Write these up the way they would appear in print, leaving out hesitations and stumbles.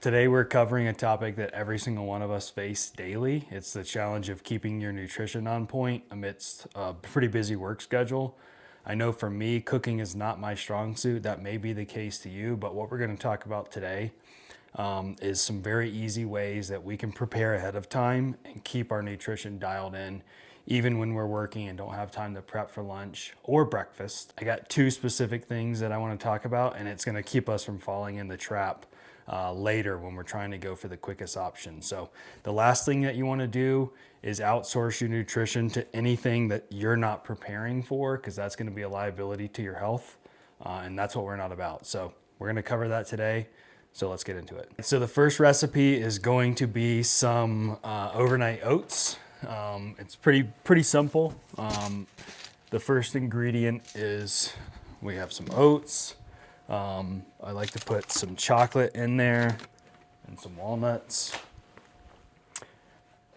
Today we're covering a topic that every single one of us face daily. It's the challenge of keeping your nutrition on point amidst a pretty busy work schedule. I know for me, cooking is not my strong suit. That may be the case to you, but what we're going to talk about today is some very easy ways that we can prepare ahead of time and keep our nutrition dialed in even when we're working and don't have time to prep for lunch or breakfast. I got two specific things that I want to talk about, and it's going to keep us from falling in the trap later when we're trying to go for the quickest option. So the last thing that you want to do is outsource your nutrition to anything that you're not preparing for, because that's going to be a liability to your health, and that's what we're not about. So we're going to cover that today. So let's get into it. So the first recipe is going to be some overnight oats. It's pretty simple. The first ingredient is we have some oats. I like to put some chocolate in there and some walnuts.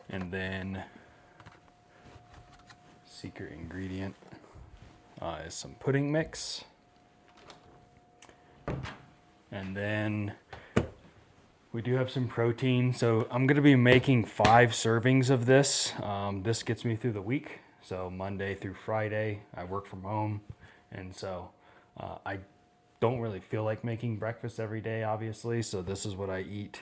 And then secret ingredient is some pudding mix. And then we do have some protein. So I'm going to be making 5 servings of this. This gets me through the week. So Monday through Friday, I work from home. And so I don't really feel like making breakfast every day, obviously. So this is what I eat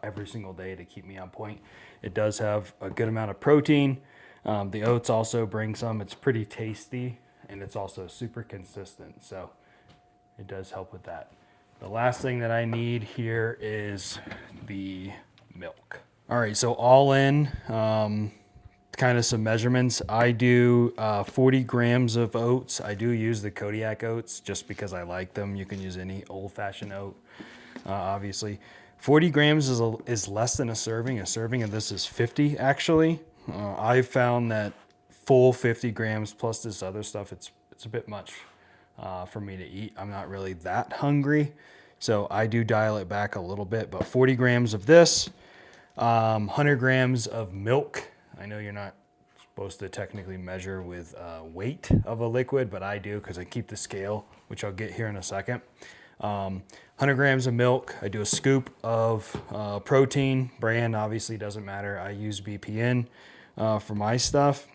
every single day to keep me on point. It does have a good amount of protein. The oats also bring some. It's pretty tasty, and it's also super consistent. So it does help with that. The last thing that I need here is the milk. All right, so all in, kind of some measurements. I do 40 grams of oats. I do use the Kodiak oats just because I like them. You can use any old-fashioned oat, obviously. 40 grams is less than a serving. A serving of this is 50, actually. I've found that full 50 grams plus this other stuff, it's a bit much for me to eat. I'm not really that hungry, so I do dial it back a little bit. But 40 grams of this, 100 grams of milk. I know you're not supposed to technically measure with weight of a liquid, but I do because I keep the scale, which I'll get here in a second. 100 grams of milk. I do a scoop of protein. Brand obviously doesn't matter. I use BPN for my stuff.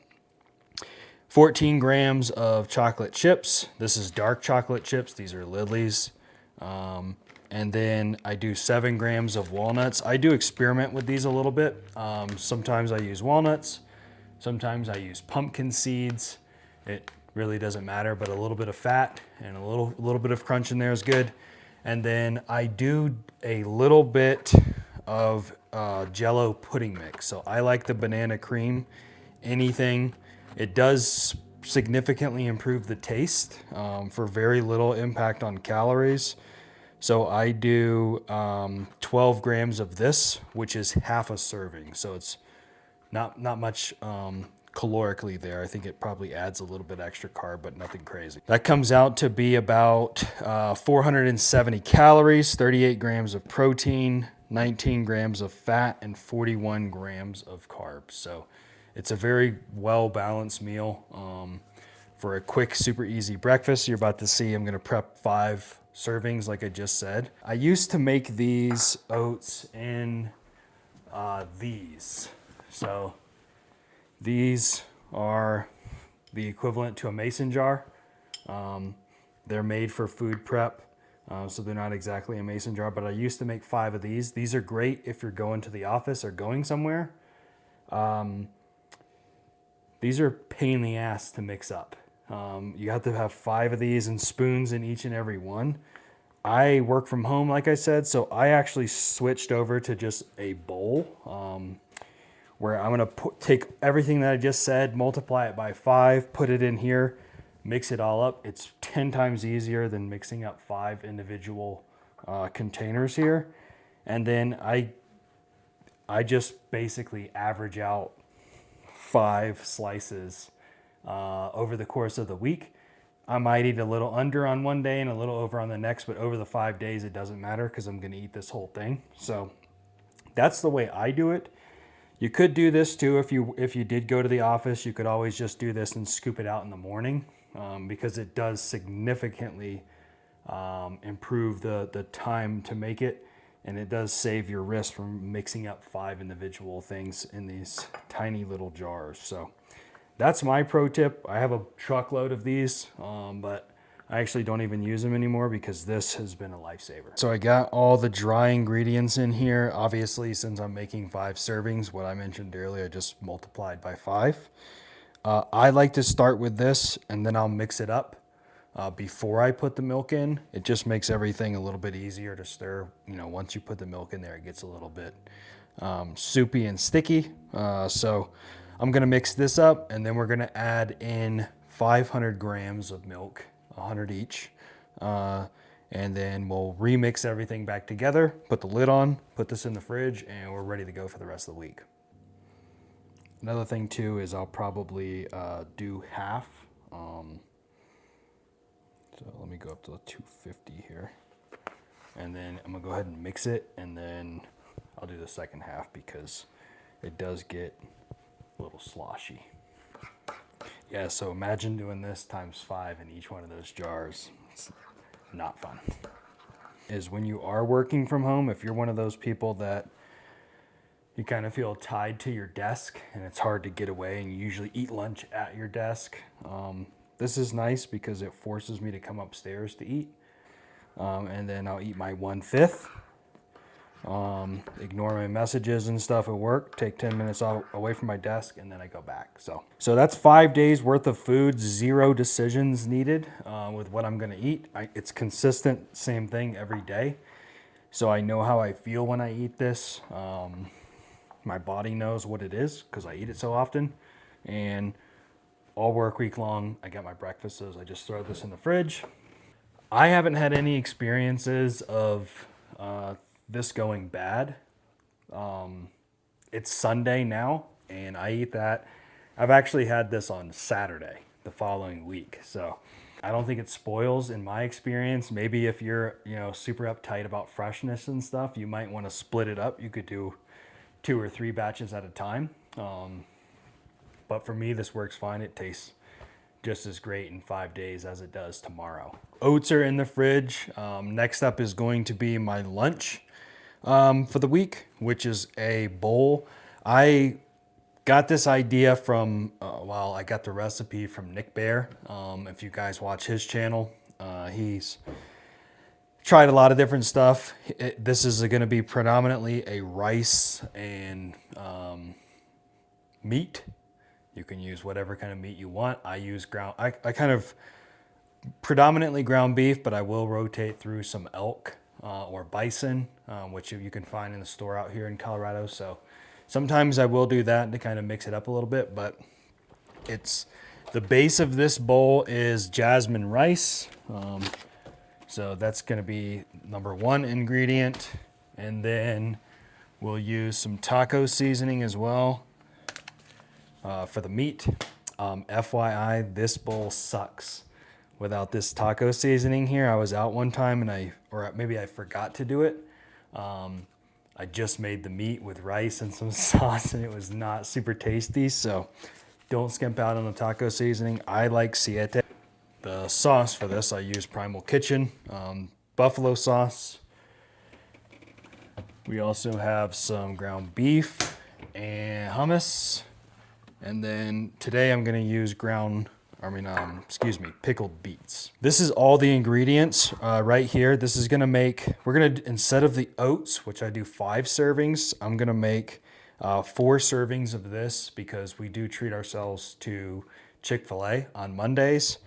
14 grams of chocolate chips. This is dark chocolate chips. These are Lily's. And then I do 7 grams of walnuts. I do experiment with these a little bit. Sometimes I use walnuts. Sometimes I use pumpkin seeds. It really doesn't matter, but a little bit of fat and a little bit of crunch in there is good. And then I do a little bit of Jell-O pudding mix. So I like the banana cream, anything. It does significantly improve the taste for very little impact on calories. So I do 12 grams of this, which is half a serving. So it's not much calorically there. I think it probably adds a little bit extra carb, but nothing crazy. That comes out to be about 470 calories, 38 grams of protein, 19 grams of fat, and 41 grams of carbs. So it's a very well-balanced meal for a quick, super easy breakfast. You're about to see I'm going to prep 5 servings like I just said. I used to make these oats in these. So these are the equivalent to a mason jar. They're made for food prep, so they're not exactly a mason jar, but I used to make 5 of these. These are great if you're going to the office or going somewhere. These are a pain in the ass to mix up. You have to have 5 of these and spoons in each and every one. I work from home, like I said, so I actually switched over to just a bowl where I'm going to take everything that I just said, multiply it by 5, put it in here, mix it all up. It's 10 times easier than mixing up 5 individual containers here. And then I just basically average out 5 slices over the course of the week. I might eat a little under on one day and a little over on the next, but over the 5 days, it doesn't matter because I'm going to eat this whole thing. So that's the way I do it. You could do this too if you did go to the office. You could always just do this and scoop it out in the morning because it does significantly improve the time to make it. And it does save your wrist from mixing up 5 individual things in these tiny little jars. So that's my pro tip. I have a truckload of these, but I actually don't even use them anymore because this has been a lifesaver. So I got all the dry ingredients in here. Obviously, since I'm making 5 servings, what I mentioned earlier, I just multiplied by 5. I like to start with this and then I'll mix it up before I put the milk in. It just makes everything a little bit easier to stir. You know, once you put the milk in there, it gets a little bit soupy and sticky. So I'm gonna mix this up and then we're gonna add in 500 grams of milk, 100 each. And then we'll remix everything back together, put the lid on, put this in the fridge, and we're ready to go for the rest of the week. Another thing too is I'll probably do half. So let me go up to the 250 here. And then I'm gonna go ahead and mix it, and then I'll do the second half because it does get a little sloshy. Yeah, so imagine doing this times 5 in each one of those jars. It's not fun. Is when you are working from home, if you're one of those people that you kind of feel tied to your desk and it's hard to get away and you usually eat lunch at your desk, this is nice because it forces me to come upstairs to eat. And then I'll eat my 1/5. Ignore my messages and stuff at work, take 10 minutes away from my desk, and then I go back. So that's 5 days worth of food, 0 decisions needed with what I'm gonna eat. It's consistent, same thing every day. So I know how I feel when I eat this. My body knows what it is because I eat it so often. And all work week long, I get my breakfast, so I just throw this in the fridge. I haven't had any experiences of this going bad. It's Sunday now, and I eat that. I've actually had this on Saturday, the following week. So I don't think it spoils in my experience. Maybe if you're, super uptight about freshness and stuff, you might want to split it up. You could do 2 or 3 batches at a time. But for me, this works fine. It tastes just as great in 5 days as it does tomorrow. Oats are in the fridge. Next up is going to be my lunch for the week, which is a bowl. I got this idea from, I got the recipe from Nick Bear. If you guys watch his channel, he's tried a lot of different stuff. This is going to be predominantly a rice and meat. You can use whatever kind of meat you want. I use I kind of predominantly ground beef, but I will rotate through some elk or bison, which you can find in the store out here in Colorado. So sometimes I will do that to kind of mix it up a little bit, but the base of this bowl is jasmine rice. So that's going to be number 1 ingredient. And then we'll use some taco seasoning as well for the meat. FYI, this bowl sucks without this taco seasoning here. I was out one time and maybe I forgot to do it. I just made the meat with rice and some sauce and it was not super tasty. So don't skimp out on the taco seasoning. I like Siete. The sauce for this, I use Primal Kitchen, buffalo sauce. We also have some ground beef and hummus. And then today I'm gonna use pickled beets. This is all the ingredients right here. This is gonna instead of the oats, which I do 5 servings, I'm gonna make 4 servings of this because we do treat ourselves to Chick-fil-A on Mondays.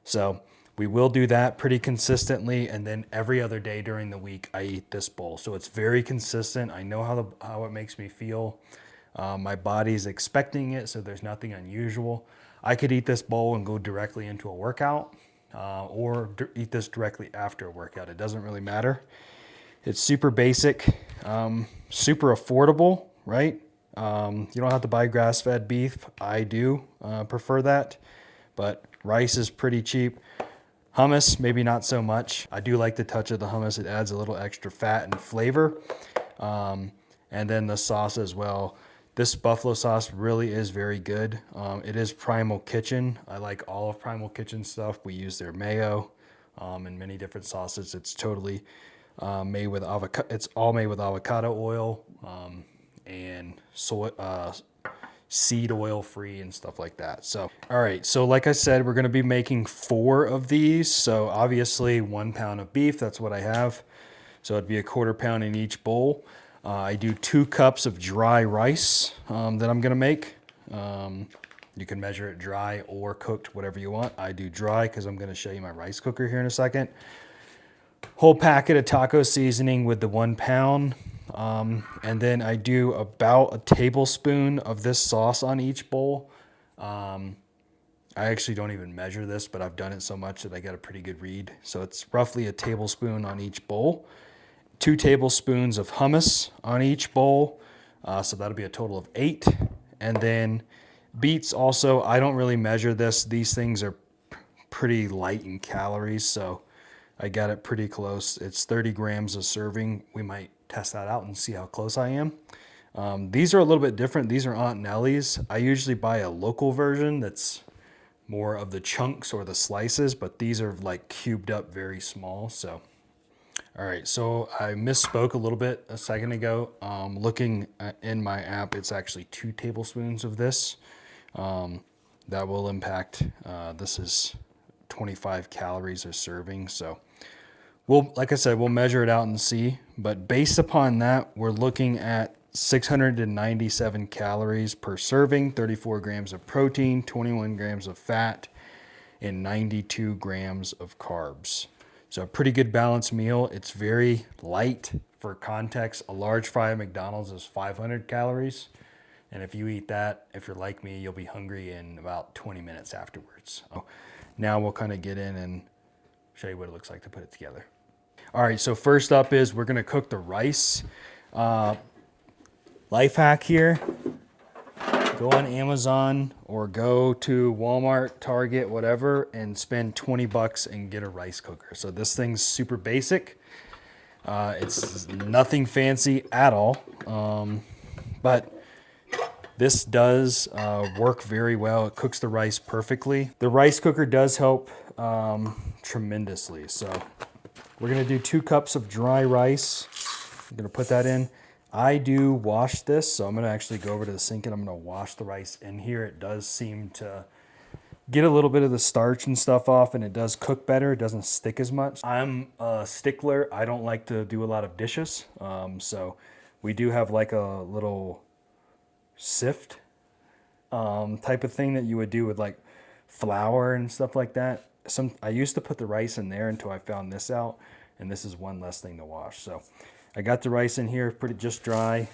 So we will do that pretty consistently, and then every other day during the week I eat this bowl. So it's very consistent. I know how it makes me feel. My body's expecting it, so there's nothing unusual. I could eat this bowl and go directly into a workout, or eat this directly after a workout. It doesn't really matter. It's super basic, super affordable, right? You don't have to buy grass-fed beef. I do prefer that, but rice is pretty cheap. Hummus, maybe not so much. I do like the touch of the hummus. It adds a little extra fat and flavor. And then the sauce as well. This buffalo sauce really is very good. It is Primal Kitchen. I like all of Primal Kitchen stuff. We use their mayo and many different sauces. It's totally made with avocado. It's all made with avocado oil and soy, seed oil free and stuff like that. So, all right. So like I said, we're going to be making 4 of these. So obviously 1 pound of beef, that's what I have. So it'd be a 1/4 pound in each bowl. I do 2 cups of dry rice that I'm going to make. You can measure it dry or cooked, whatever you want. I do dry because I'm going to show you my rice cooker here in a second. Whole packet of taco seasoning with the 1 pound. And then I do about a tablespoon of this sauce on each bowl. I actually don't even measure this, but I've done it so much that I got a pretty good read. So it's roughly a tablespoon on each bowl. 2 tablespoons of hummus on each bowl. So that'll be a total of 8. And then beets also, I don't really measure this. These things are pretty light in calories, so I got it pretty close. It's 30 grams a serving. We might test that out and see how close I am. These are a little bit different. These are Aunt Nellie's. I usually buy a local version that's more of the chunks or the slices, but these are like cubed up very small. So, all right, so I misspoke a little bit a second ago. Looking in my app, it's actually 2 tablespoons of this. That will impact, this is 25 calories a serving. So we'll, like I said, we'll measure it out and see, but based upon that, we're looking at 697 calories per serving, 34 grams of protein, 21 grams of fat, and 92 grams of carbs. So a pretty good balanced meal. It's very light. For context, a large fry at McDonald's is 500 calories. And if you eat that, if you're like me, you'll be hungry in about 20 minutes afterwards. So now we'll kind of get in and show you what it looks like to put it together. All right, so first up is we're gonna cook the rice. Life hack here, go on Amazon or go to Walmart, Target, whatever, and spend 20 bucks and get a rice cooker. So this thing's super basic. It's nothing fancy at all, but this does work very well. It cooks the rice perfectly. The rice cooker does help tremendously. So we're gonna do 2 cups of dry rice. I'm gonna put that in. I do wash this, so I'm gonna actually go over to the sink and I'm gonna wash the rice in here. It does seem to get a little bit of the starch and stuff off, and it does cook better. It doesn't stick as much. I'm a stickler. I don't like to do a lot of dishes. So we do have like a little sift type of thing that you would do with like flour and stuff like that. I used to put the rice in there until I found this out, and this is one less thing to wash. So I got the rice in here pretty just dry.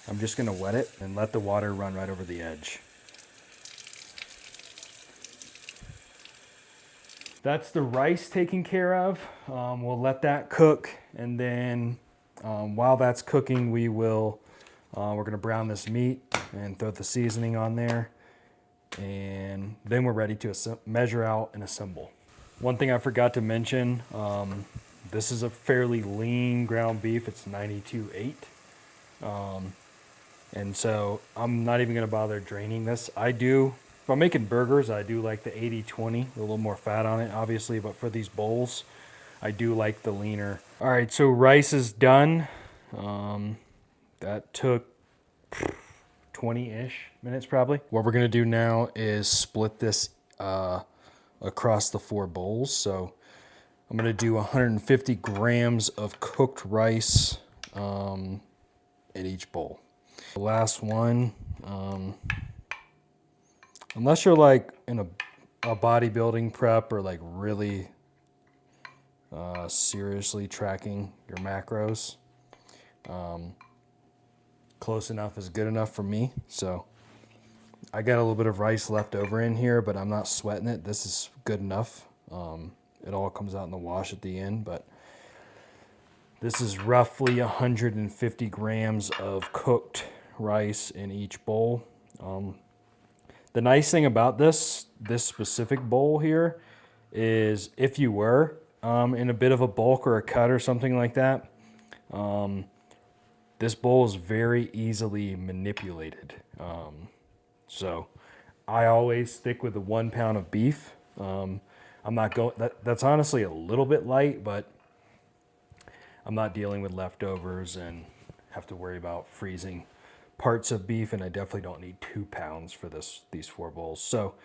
I'm just gonna wet it and let the water run right over the edge. That's the rice taken care of. We'll let that cook, and then while that's cooking, we're gonna brown this meat and throw the seasoning on there, and then we're ready to measure out and assemble. One thing I forgot to mention, this is a fairly lean ground beef. It's 92.8. And so I'm not even gonna bother draining this. If I'm making burgers, I do like the 80-20, a little more fat on it, obviously, but for these bowls, I do like the leaner. All right, so rice is done. That took 20-ish minutes probably. What we're gonna do now is split this across the 4 bowls. So I'm gonna do 150 grams of cooked rice in each bowl. The last one, unless you're like in a bodybuilding prep or like really seriously tracking your macros, close enough is good enough for me. So I got a little bit of rice left over in here, but I'm not sweating it. This is good enough. It all comes out in the wash at the end, but this is roughly 150 grams of cooked rice in each bowl. The nice thing about this specific bowl here is if you were in a bit of a bulk or a cut or something like that, this bowl is very easily manipulated. So I always stick with the 1 pound of beef. I'm not going, that's honestly a little bit light, but I'm not dealing with leftovers and have to worry about freezing parts of beef, and I definitely don't need 2 pounds for these 4 bowls. So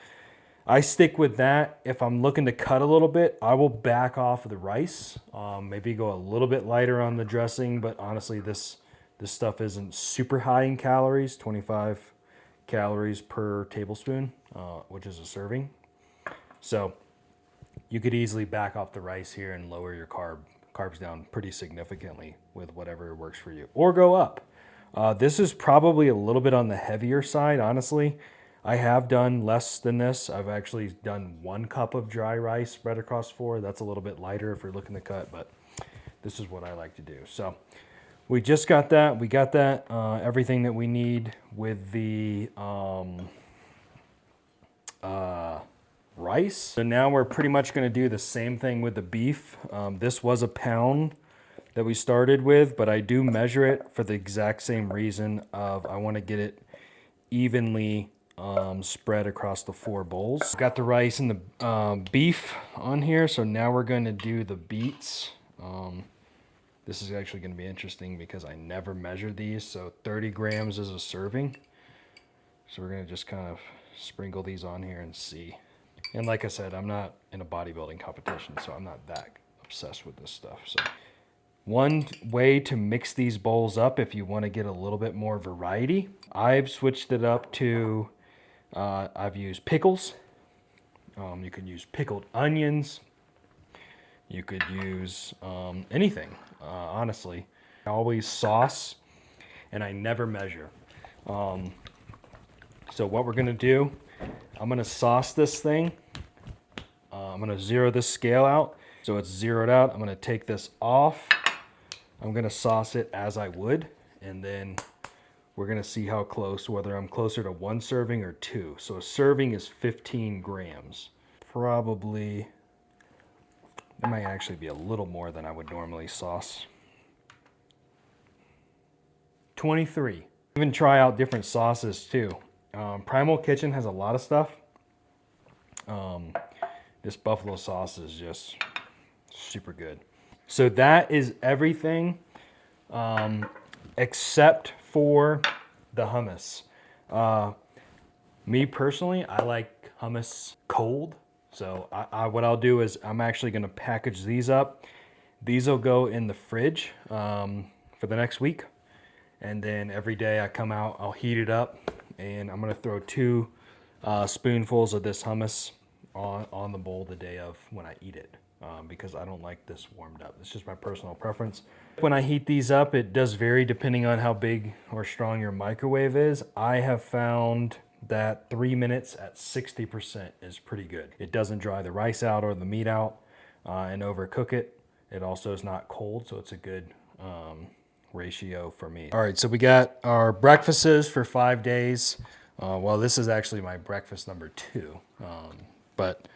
I stick with that. If I'm looking to cut a little bit, I will back off of the rice, maybe go a little bit lighter on the dressing, but honestly, this stuff isn't super high in calories, 25 calories per tablespoon, which is a serving. So you could easily back off the rice here and lower your carbs down pretty significantly with whatever works for you, or go up. This is probably a little bit on the heavier side, honestly. I have done less than this. I've actually done 1 cup of dry rice spread across 4. That's a little bit lighter if you're looking to cut, but this is what I like to do. So we just got that. We got that, everything that we need with the rice. So now we're pretty much going to do the same thing with the beef. This was a pound that we started with, but I do measure it for the exact same reason of I want to get it evenly spread across the 4 bowls. Got the rice and the beef on here, so now we're going to do the beets. This is actually going to be interesting because I never measured these, so 30 grams is a serving. So we're going to just kind of sprinkle these on here and see. And like I said, I'm not in a bodybuilding competition, so I'm not that obsessed with this stuff. So one way to mix these bowls up if you want to get a little bit more variety, I've switched it up to, I've used pickles. You can use pickled onions. You could use anything, honestly. I always sauce, and I never measure. So what we're gonna do, I'm gonna sauce this thing. I'm gonna zero this scale out. So it's zeroed out. I'm gonna take this off. I'm gonna sauce it as I would, and then we're gonna see how close, whether I'm closer to 1 serving or 2. So a serving is 15 grams. Probably, it might actually be a little more than I would normally sauce. 23. Even try out different sauces too. Primal Kitchen has a lot of stuff. This buffalo sauce is just super good. So that is everything except for the hummus. Me personally, I like hummus cold. So what I'll do is I'm actually going to package these up. These will go in the fridge for the next week. And then every day I come out, I'll heat it up. And I'm going to throw 2 spoonfuls of this hummus on the bowl the day of when I eat it. Because I don't like this warmed up. It's just my personal preference. When I heat these up, it does vary depending on how big or strong your microwave is. I have found that 3 minutes at 60% is pretty good. It doesn't dry the rice out or the meat out and overcook it. It also is not cold, so it's a good ratio for me. All right, so we got our breakfasts for 5 days. Well, this is actually my breakfast number 2, but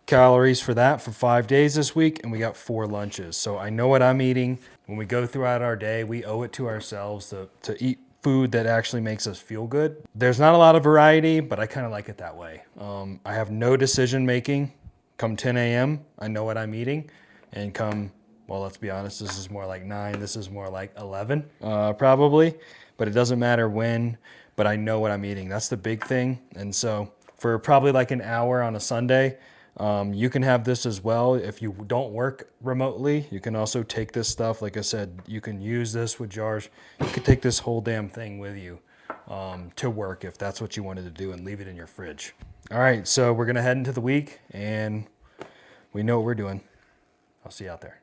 calories for that for 5 days this week, and we got 4 lunches. So I know what I'm eating. When we go throughout our day, we owe it to ourselves to eat food that actually makes us feel good. There's not a lot of variety, but I kind of like it that way. I have no decision making. Come 10 a.m., I know what I'm eating, and come, well, let's be honest, this is more like 9, this is more like 11, probably, but it doesn't matter when, but I know what I'm eating. That's the big thing. And so for probably like an hour on a Sunday, you can have this as well. If you don't work remotely, you can also take this stuff. Like I said, you can use this with jars. You could take this whole damn thing with you to work if that's what you wanted to do, and leave it in your fridge. All right, so we're going to head into the week, and we know what we're doing. I'll see you out there.